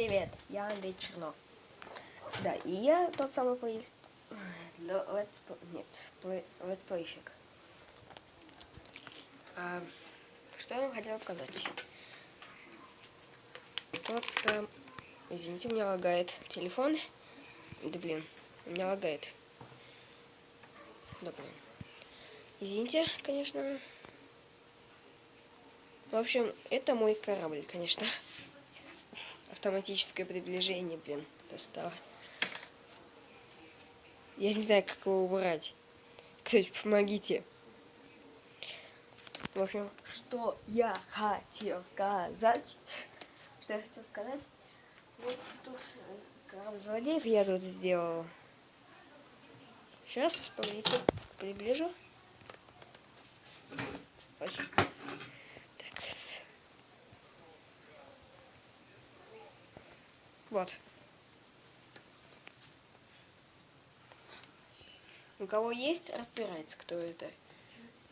Привет, я Андрей Чернов. Да, и я тот самый летсплейщик. Что я вам хотел показать? Вот, извините, у меня лагает телефон. Да блин, у меня лагает. Да блин. Извините, конечно. В общем, это мой корабль, конечно. Автоматическое приближение, блин, достало. Я не знаю, как его убрать. Кто-нибудь помогите. В общем, что я хотел сказать? Что я хотел сказать? Вот тут корабль злодеев я тут сделал. Сейчас, погодите, приближу. Ой. Так. Вот. У кого есть, разбирается, кто это.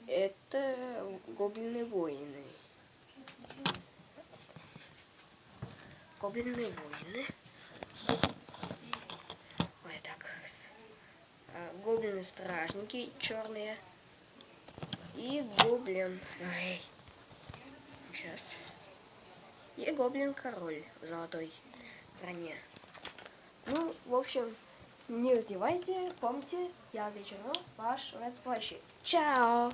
Это гоблины-воины. Гоблины-воины. Ой, так. Гоблины-стражники черные. И гоблин. Ой. Сейчас. И гоблин-король в золотой броне. Ну, в общем, не раздевайте, помните, я вечером ваш летсплейщик. Чао!